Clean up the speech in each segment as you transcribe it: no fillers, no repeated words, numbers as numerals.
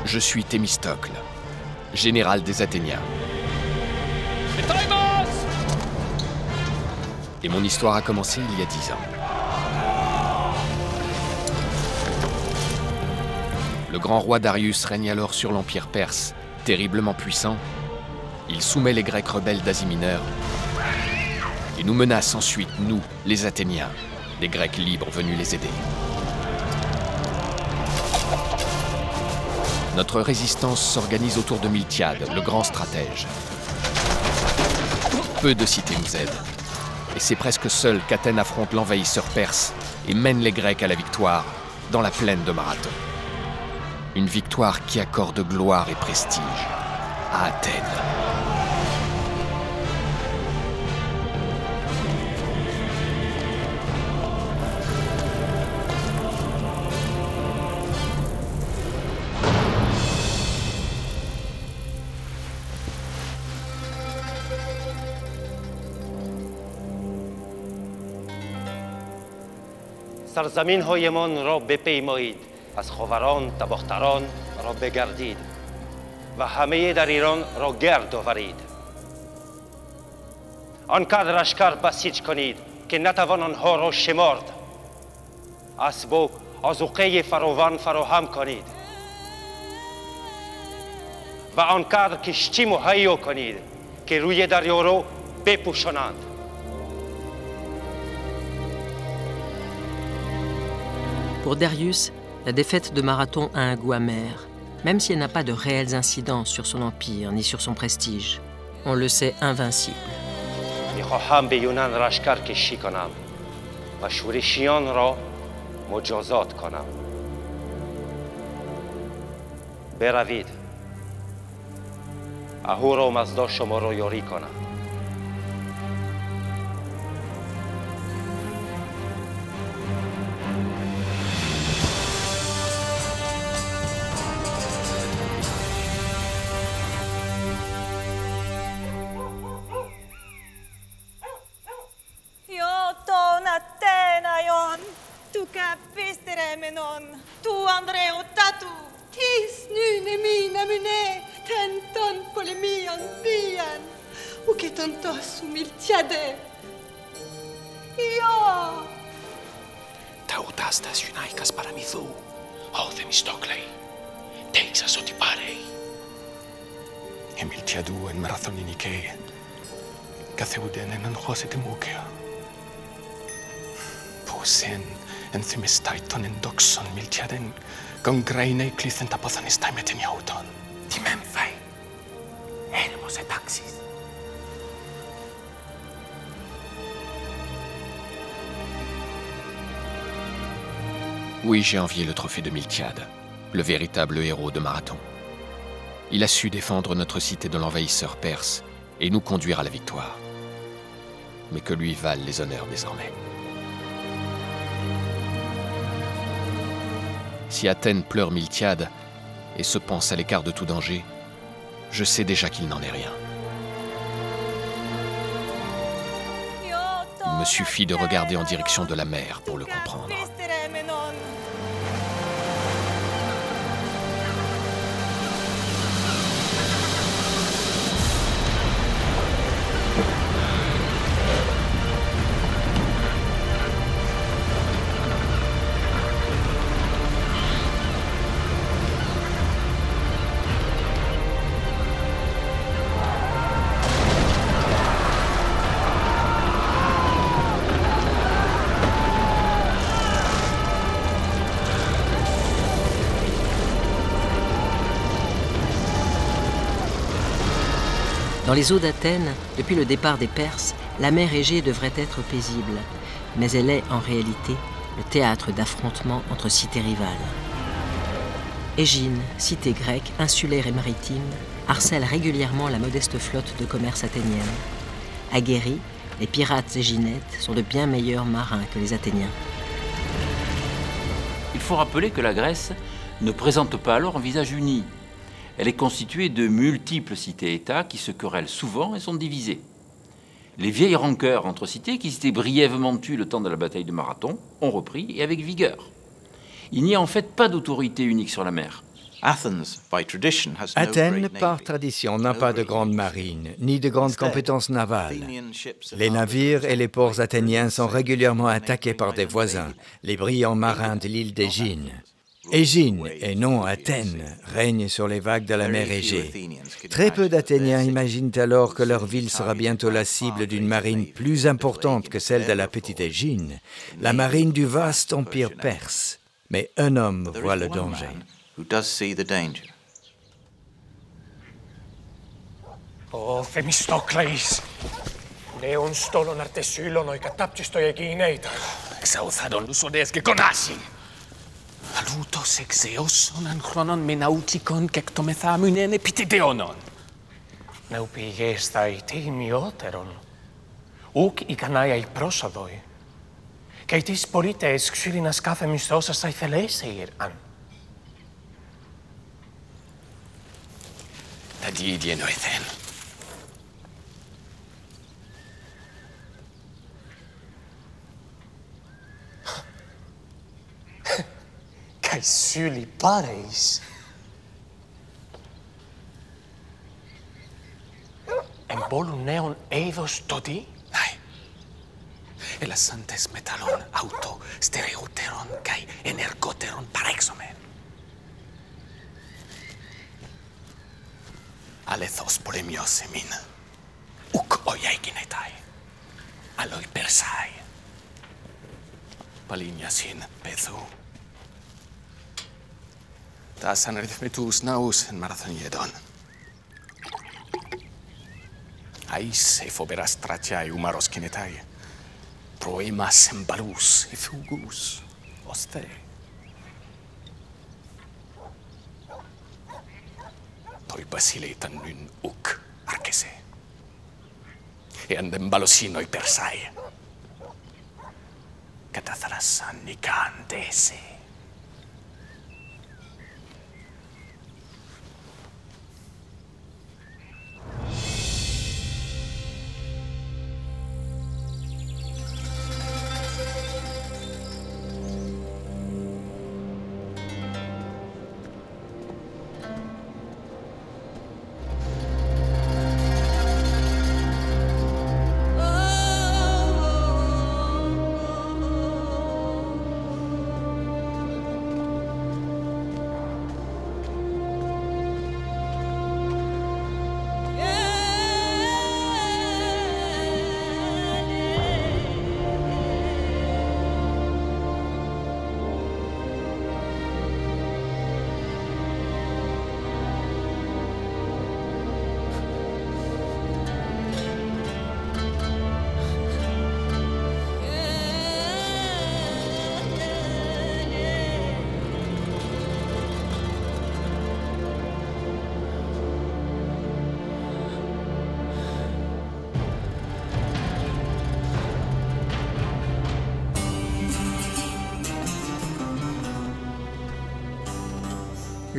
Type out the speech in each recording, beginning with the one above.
Je suis Thémistocle, général des Athéniens. Et mon histoire a commencé il y a 10 ans. Le grand roi Darius règne alors sur l'Empire perse, terriblement puissant. Il soumet les Grecs rebelles d'Asie mineure et nous menace ensuite, nous, les Athéniens, les Grecs libres venus les aider. Notre résistance s'organise autour de Miltiade, le grand stratège. Peu de cités nous aident. Et c'est presque seul qu'Athènes affronte l'envahisseur perse et mène les Grecs à la victoire dans la plaine de Marathon. Une victoire qui accorde gloire et prestige à Athènes. سرزمین هایمان را بپیمایید، از خاوران تا باختران را بگردید و همه در ایران را گرد آورید. آنقدر لشکر بسیج کنید که نتوان آنها را شمرد. اسب و آذوقه فراوان فراهم کنید و آنقدر کشتی مهیا کنید که روی دریا را بپوشانند. Pour Darius, la défaite de Marathon a un goût amer, même si elle n'a pas de réelles incidences sur son empire ni sur son prestige. On le sait invincible. میخواهم به یونان لشکر کشی کنم و شورشیان را مجازات کنم. بروید. اهورا مزدا شما را یاری کنم. Tu Andreo tatu, tis nu mina mune, tenton polemian bien, ou que tentos Miltiade. Ja! Ταουτάστας Ιουνάικας παραμυθού, ο Θεμιστόκλεϊ, τέξας ότι πάρει. Εμιλτιαδού εν μαραθωνινικέ, καθεούντεν εν χώσετε μούκαια. Πόσεν εν θυμιστάιτον εν δόξον Μιλτιάδεν, κογκρέινε κλήθεν τα ποθανιστάι με την ιαούτον. Τι μέμφαι, έρεμος ετάξεις. Oui, j'ai envié le trophée de Miltiade, le véritable héros de Marathon. Il a su défendre notre cité de l'envahisseur perse et nous conduire à la victoire. Mais que lui valent les honneurs désormais. Si Athènes pleure Miltiade et se pense à l'écart de tout danger, je sais déjà qu'il n'en est rien. Il me suffit de regarder en direction de la mer pour le comprendre. Dans les eaux d'Athènes, depuis le départ des Perses, la mer Égée devrait être paisible, mais elle est en réalité le théâtre d'affrontements entre cités rivales. Égine, cité grecque, insulaire et maritime, harcèle régulièrement la modeste flotte de commerce athénienne. Aguerris, les pirates éginettes sont de bien meilleurs marins que les Athéniens. Il faut rappeler que la Grèce ne présente pas alors un visage uni. Elle est constituée de multiples cités-États qui se querellent souvent et sont divisées. Les vieilles rancœurs entre cités, qui s'étaient brièvement tues le temps de la bataille de Marathon, ont repris et avec vigueur. Il n'y a en fait pas d'autorité unique sur la mer. Athènes, par tradition, n'a pas de grande marine, ni de grandes compétences navales. Les navires et les ports athéniens sont régulièrement attaqués par des voisins, les brillants marins de l'île d'Égine. Égine, et non Athènes, règne sur les vagues de la mer Égée. Très peu d'Athéniens imaginent alors que leur ville sera bientôt la cible d'une marine plus importante que celle de la petite Égine, la marine du vaste empire perse. Mais un homme voit le danger. Ο Θεμιστόκλεης, νέων στόλων αρτεσύλων, ο εκατάπτυστο Αιγίνεϊτα. Εξαουθάρων λουσοδές και κονάσιν. Αλούτος εξαίος όναν χρόνων με ναούτικον και εκτομεθάμινεν επιτεδεώνων. Νεουπηγές θα ητή ημιότερον. Ουκ ικανάια η πρόσοδοι. Και τις πολίτες ξύλινας κάθε μισθώσας θα ηθελέσαι αν. Τα διίδια νοηθέν. Kai syli pareis. Εμπόλουν νέων είδος τότι. Ναι. Ελασάντες μεταλλών αυτο στερεότερων καί ενεργότερων παρέξομεν. Αλεθός πολεμιός εμήν. Ουκ οια εγινετάι. Αλλοι περσάι. Παλίνιασιν πεθού. Τας αναριθμητούς ναούς εν μαραθωνιεδών. Αΐς εφοβερά στρατιάι ουμαρός κινετάι. Προήμας εμπαλούς εφουγούς, ωστε. Το υπασίλε ήταν νουν ουκ αρκεσέ. Εάν δεν μπαλωσίνο υπερσάι. Κατάθρασαν νικάντεσαι.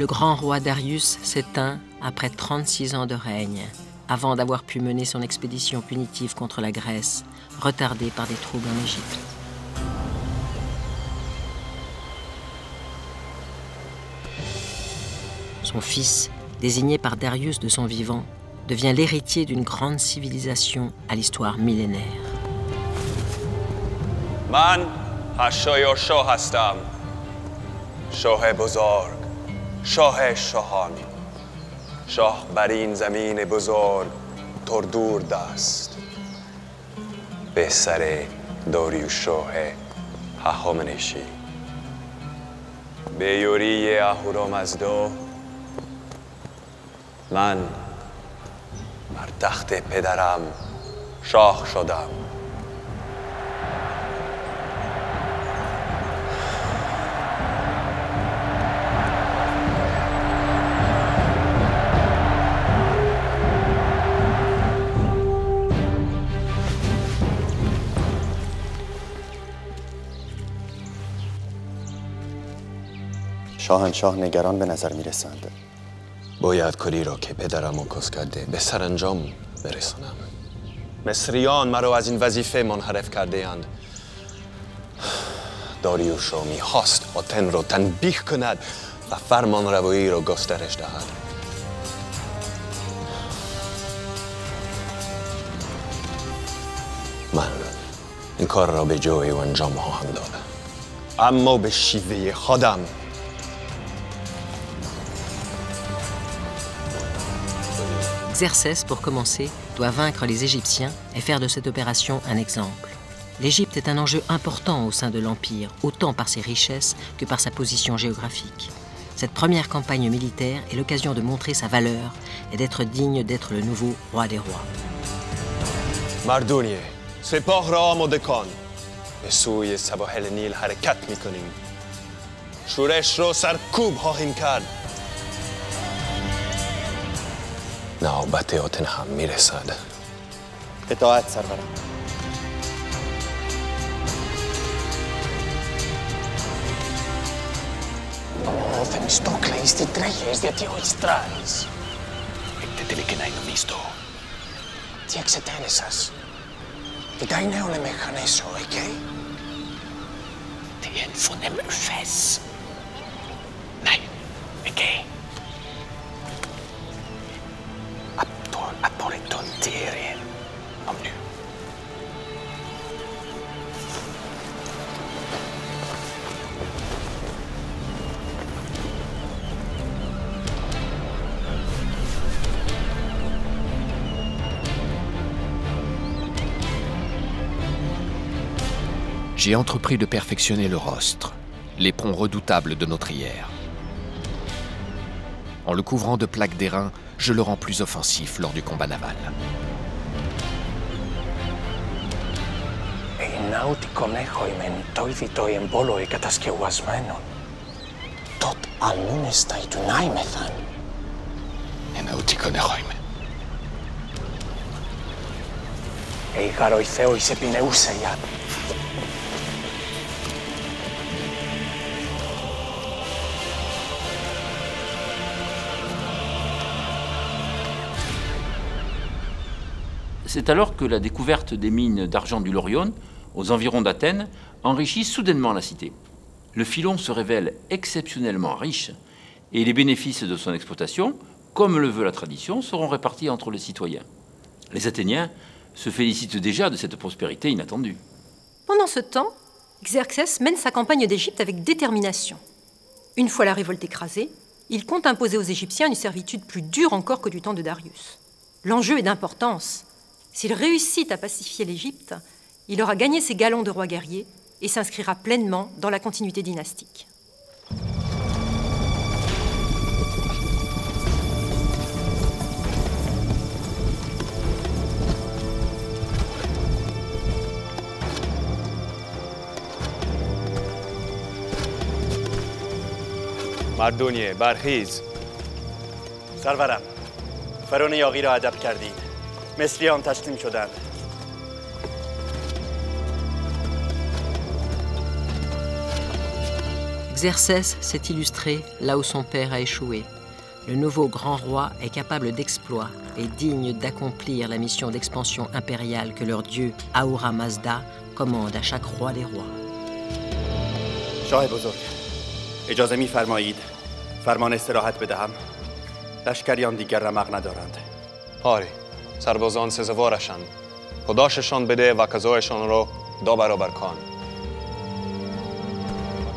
Le grand roi Darius s'éteint après 36 ans de règne, avant d'avoir pu mener son expédition punitive contre la Grèce, retardée par des troubles en Égypte. Son fils, désigné par Darius de son vivant, devient l'héritier d'une grande civilisation à l'histoire millénaire. Man hashoyo shohastam, shohe bozorg, shohe shohan, shoh barin zamine bozorg, tordur dast. Besare doriu shohe hahomeneshi. Beyoriye ahurom azdo. من بر تخت پدرم شاه شدم. شاهنشاه نگران به نظر میرسند. باید کاری را که پدرم آغاز کرده به سرانجام برسانم. مصریان مرا از این وظیفه منحرف کرده اند. داریوش می‌خواست آتن را تنبیه کند و فرمان روایی را گسترش دهد. من این کار را به جای و انجام خواهم داد، اما به شیوه خودم. Xerxès, pour commencer, doit vaincre les Égyptiens et faire de cette opération un exemple. L'Égypte est un enjeu important au sein de l'Empire, autant par ses richesses que par sa position géographique. Cette première campagne militaire est l'occasion de montrer sa valeur et d'être digne d'être le nouveau roi des rois. مردونیه، سپاه را آماده کن. به سوی سواحل نیل حرکت میکنیم. شورش را سرکوب خواهیم کرد. نوبت آتن هم میرسد. اطاعت سرورم. Ο Θεμιστόκλεης, τι τρέχεις, γιατί οιστράρεις. Έχετε και να είναι μίστο. Τι εξετένεσας. Τι τα είναι όλε μεχανέσο, εκεί. Τι ενφωνέμ φες. Ναι, εκεί. Απορριτών τύρι. Ομνού. J'ai entrepris de perfectionner le rostre, l'éperon redoutable de notre trières. En le couvrant de plaques d'airain, je le rends plus offensif lors du combat naval. Ένα οτικόν έχω ημεν το ειδητό εμπόλο εκατασκευασμένον. Τότ αλμούνεστα ητουνάιμεθαν. Ένα οτικόν έχω ημεν. Ειγαροι Θεόης επινεούσε για. C'est alors que la découverte des mines d'argent du Laurion, aux environs d'Athènes, enrichit soudainement la cité. Le filon se révèle exceptionnellement riche et les bénéfices de son exploitation, comme le veut la tradition, seront répartis entre les citoyens. Les Athéniens se félicitent déjà de cette prospérité inattendue. Pendant ce temps, Xerxès mène sa campagne d'Égypte avec détermination. Une fois la révolte écrasée, il compte imposer aux Égyptiens une servitude plus dure encore que du temps de Darius. L'enjeu est d'importance. S'il réussit à pacifier l'Égypte, il aura gagné ses galons de roi guerrier et s'inscrira pleinement dans la continuité dynastique. مردونیه، برخیز. سرورم، فرعون یاغی را ادب کردید. مصریان تسلیم شدند. Xerxès s'est illustré là où son père a échoué. Le nouveau grand roi est capable d'exploits et digne d'accomplir la mission d'expansion impériale que leur dieu Ahura Mazda commande à chaque roi des rois. شاه بزرگ، اجازه می‌فرمایید فرمان استراحت بدهم. لشکریان دیگر رمق ندارند. آری، سربازان سزاوارشند. پاداششان بده و قضایشان را 2 برابر کن.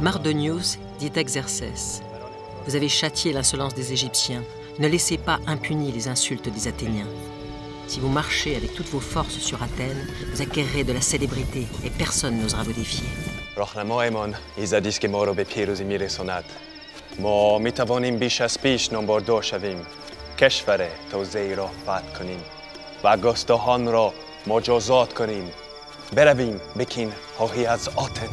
Mardonius dit à Xerxès, « Vous avez châtié l'insolence des Égyptiens. Ne laissez pas impunis les insultes des Athéniens. Si vous marchez avec toutes vos forces sur Athènes, vous acquérerez de la célébrité et personne n'osera vous défier. » راهنمایمان ایزدی است که ما را به پیروزی میرساند. ما میتوانیم بیش از پیش نامبردار شویم. کشور توزیع را فتح کنیم و گستاخان را مجازات کنیم. برویم بکین خواهی از آتن.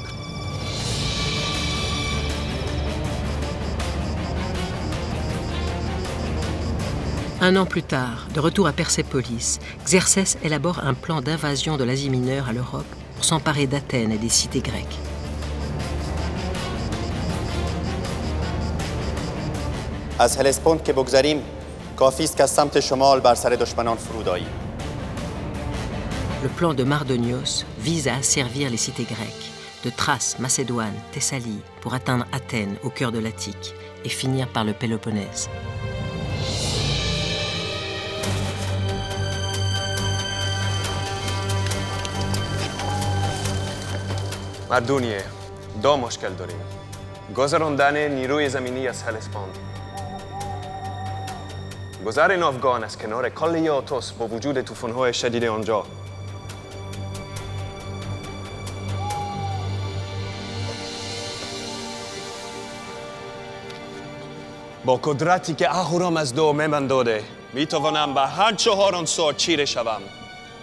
Un an plus tard, de retour à Persépolis, Xerxès élabore un plan d'invasion de l'Asie mineure à l'Europe pour s'emparer d'Athènes et des cités grecques. از هلسپوند که بگذریم کافی است که از سمت شمال بر سر دشمنان فرود آییم. Le plan de Mardonios vise à asservir les cités grecques, de Thrace, Macédoine, Thessalie, pour atteindre Athènes au cœur de l'Attique, et finir par le Péloponnèse. مردونیه دو مشکل داریم گذراندن نیروی زمینی از هلسپاند گذر این افغان از کنار کل آتوس با وجود طوفان‌های شدید آنجا با قدرتی که اهورامزدا به من داده میتوانم به هر 4 عنصر چیره شوم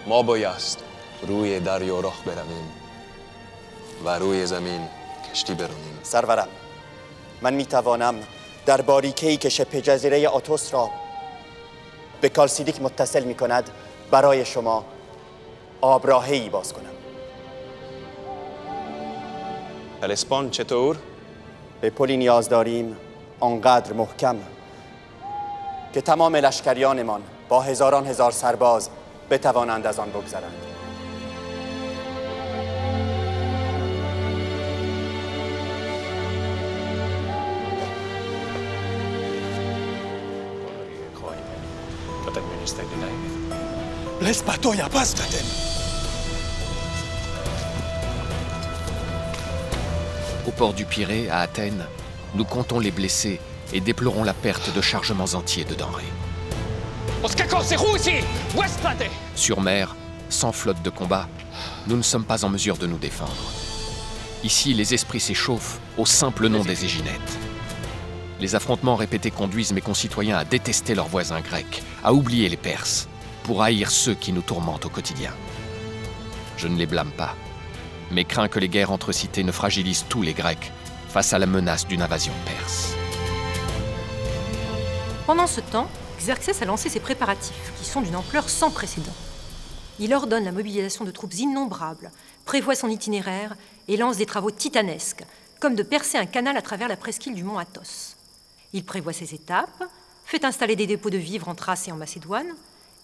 ما بایست روی دریا راه برویم و روی زمین کشتی برانیم. سرورم من میتوانم در باریکه‌ای که شبه جزیره آتوس را به کالسیدیک متصل میکند برای شما آبراهه‌ای باز کنم. هلسپاند چطور؟ به پلی نیاز داریم آنقدر محکم که تمام لشکریانمان با هزاران هزار سرباز بتوانند از آن بگذرند. Les bateaux à pas Au port du Pirée, à Athènes, nous comptons les blessés et déplorons la perte de chargements entiers de denrées. Sur mer, sans flotte de combat, nous ne sommes pas en mesure de nous défendre. Ici, les esprits s'échauffent au simple nom des Éginettes. Les affrontements répétés conduisent mes concitoyens à détester leurs voisins grecs, à oublier les Perses, pour haïr ceux qui nous tourmentent au quotidien. Je ne les blâme pas, mais crains que les guerres entre cités ne fragilisent tous les Grecs face à la menace d'une invasion perse. Pendant ce temps, Xerxès a lancé ses préparatifs, qui sont d'une ampleur sans précédent. Il ordonne la mobilisation de troupes innombrables, prévoit son itinéraire et lance des travaux titanesques, comme de percer un canal à travers la presqu'île du mont Athos. Il prévoit ses étapes, fait installer des dépôts de vivres en Thrace et en Macédoine,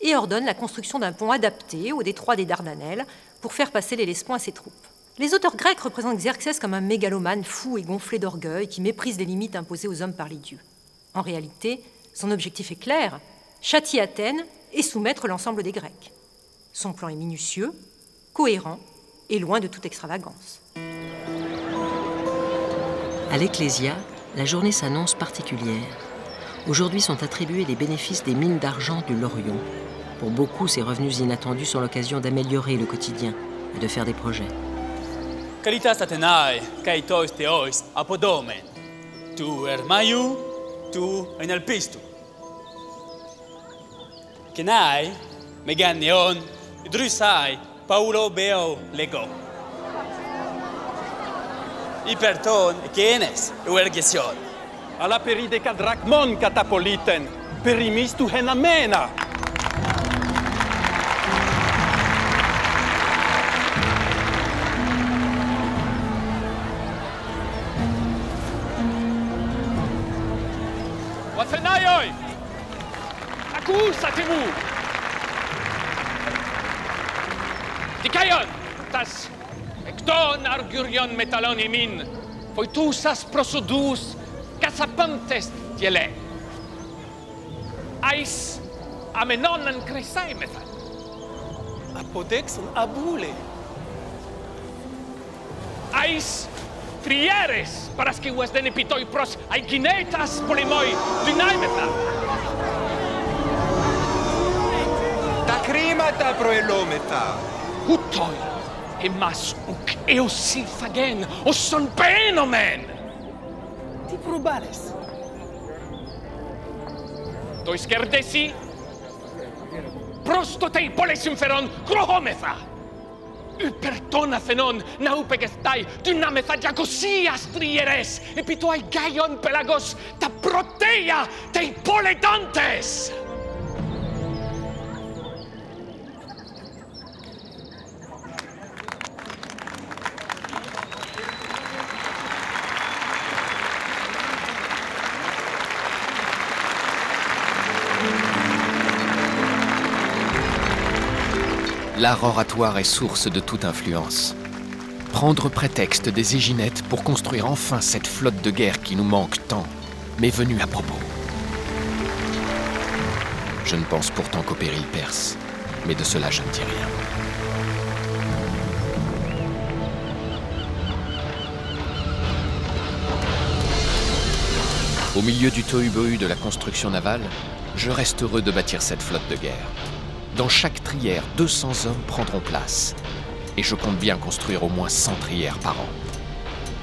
et ordonne la construction d'un pont adapté au détroit des Dardanelles pour faire passer l'Hellespont à ses troupes. Les auteurs grecs représentent Xerxès comme un mégalomane fou et gonflé d'orgueil qui méprise les limites imposées aux hommes par les dieux. En réalité, son objectif est clair, châtier Athènes et soumettre l'ensemble des Grecs. Son plan est minutieux, cohérent et loin de toute extravagance. À l'Ecclésia, la journée s'annonce particulière. Aujourd'hui sont attribués les bénéfices des mines d'argent du Laurion. Pour beaucoup, ces revenus inattendus sont l'occasion d'améliorer le quotidien et de faire des projets. Kalitas Athénae, kaitois theois apodomen, tu ermaiu, tu enalpistu. Kenai, megan neon, drusai, paulo beo lego. Hyperton, kenes, uergesion. Alla peride kadrakmon katapoliten, perimistu henamena. Athenaioi! Accusatemu! Dikaion, tas ekton argurion metalon emin, foitusas prosodus casapantes tiele. Ais amenonan cresaimethan. Apodexon abule. Ais trieres parasciuas denepitoi pros aikinetas polemoi dynaimetha. Ta crimata proelometa. Hutoi emas uk eosifagen osson penomen. Ti probales. Tois kerdesi prostotei polesimferon krohometha. Hyperton Athenon naupegestai dynametha jagosias trieres epitoai gaion pelagos ta proteia tei poledantes. L'art oratoire est source de toute influence. Prendre prétexte des Éginettes pour construire enfin cette flotte de guerre qui nous manque tant m'est venue à propos. Je ne pense pourtant qu'au péril perse, mais de cela je ne dis rien. Au milieu du tohu-bohu de la construction navale, je reste heureux de bâtir cette flotte de guerre. Dans chaque trière, 200 hommes prendront place. Et je compte bien construire au moins 100 trières par an.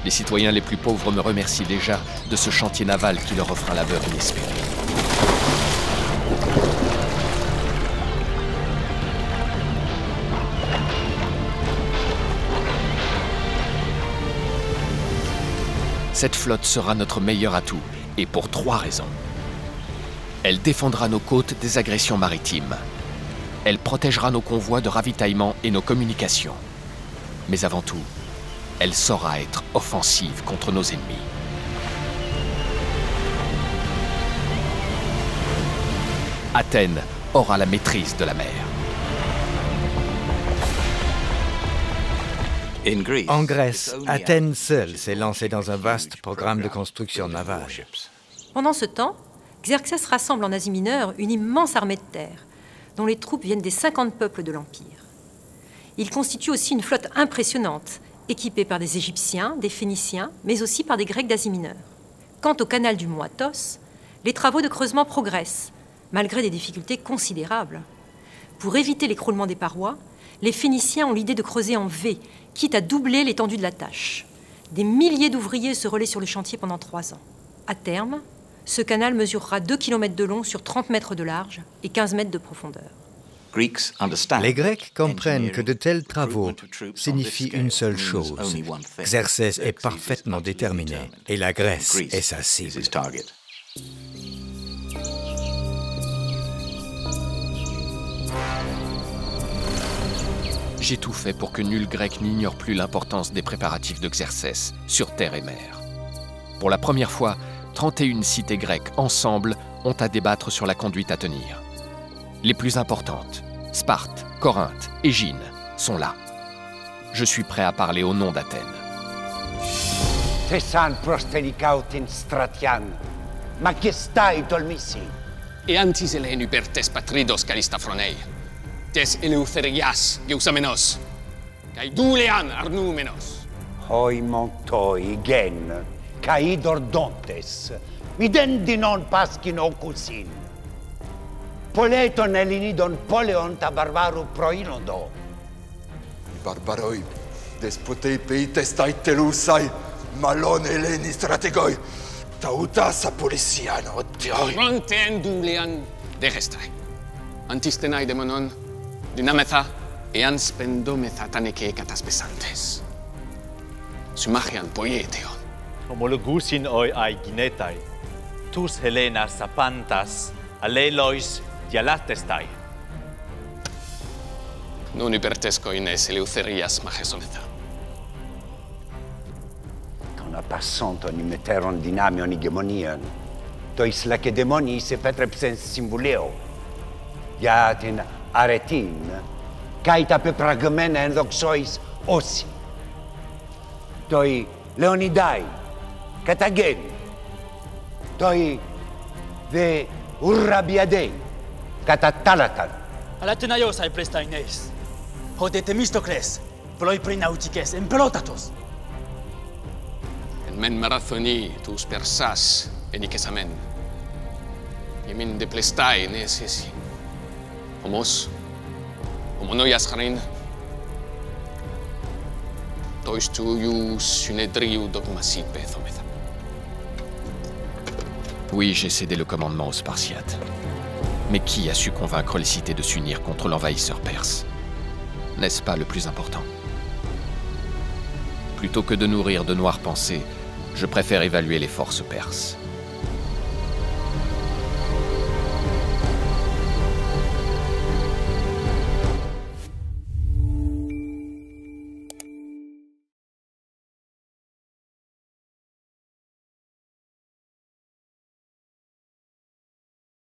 Les citoyens les plus pauvres me remercient déjà de ce chantier naval qui leur offre un labeur inespéré. Cette flotte sera notre meilleur atout, et pour 3 raisons. Elle défendra nos côtes des agressions maritimes. Elle protégera nos convois de ravitaillement et nos communications. Mais avant tout, elle saura être offensive contre nos ennemis. Athènes aura la maîtrise de la mer. En Grèce, Athènes seule s'est lancée dans un vaste programme de construction navale. Pendant ce temps, Xerxès rassemble en Asie mineure une immense armée de terre, dont les troupes viennent des 50 peuples de l'Empire. Il constitue aussi une flotte impressionnante, équipée par des Égyptiens, des Phéniciens, mais aussi par des Grecs d'Asie mineure. Quant au canal du mont Athos, les travaux de creusement progressent, malgré des difficultés considérables. Pour éviter l'écroulement des parois, les Phéniciens ont l'idée de creuser en V, quitte à doubler l'étendue de la tâche. Des milliers d'ouvriers se relaient sur le chantier pendant 3 ans. À terme, ce canal mesurera 2 km de long sur 30 mètres de large et 15 mètres de profondeur. Les Grecs comprennent que de tels travaux signifient une seule chose. Xerxès est parfaitement déterminé et la Grèce est sa cible. J'ai tout fait pour que nul Grec n'ignore plus l'importance des préparatifs de Xerxès sur terre et mer. Pour la première fois, 31 cités grecques ensemble ont à débattre sur la conduite à tenir. Les plus importantes, Sparte, Corinthe, Égine, sont là. Je suis prêt à parler au nom d'Athènes. Tessan prostericautin stratian, majestai tolmissi. Et antis elenu per tes patridos calistafronei, tes eleutherias geusamenos, kai doulean arnumenos. Hoi montoi gen, kai dordontes, midendinon paskin ocusin. Poleton elinidon poleon ta barbaru proinodo. Barbaroi, despotei peites tai telusai, malon eleni strategoi, tautasa policiano tioi. Fronten doulean degestai, antistenai demonon, dynametha ean spendometha taneke kataspesantes. Sumachian poieteon. Homologusin oi ai ginetai, tus Helenas sapantas, alelois dialatestai. Non hypertesco ines eleutherias majesometha. Tona passanton imeteron dynamion hegemonian, tois lacedemonis se petrepsens symbuleo. Iatin aretin, caita pe pragmena en doxois osi. Toi Leonidai, Catagen, toi ve Urrabiadei, Catatalatan. Alatenaios ai prestaines, hode Temistocles, ploi prenautices en pelotatos. En men marathoni tus persas enicesamen. Yemin de plestai nesesi. Homos, homonoias charin. Tois tuius synedriu dogmasit pethometha. Oui, j'ai cédé le commandement aux Spartiates. Mais qui a su convaincre les cités de s'unir contre l'envahisseur perse? N'est-ce pas le plus important? Plutôt que de nourrir de noires pensées, je préfère évaluer les forces perses.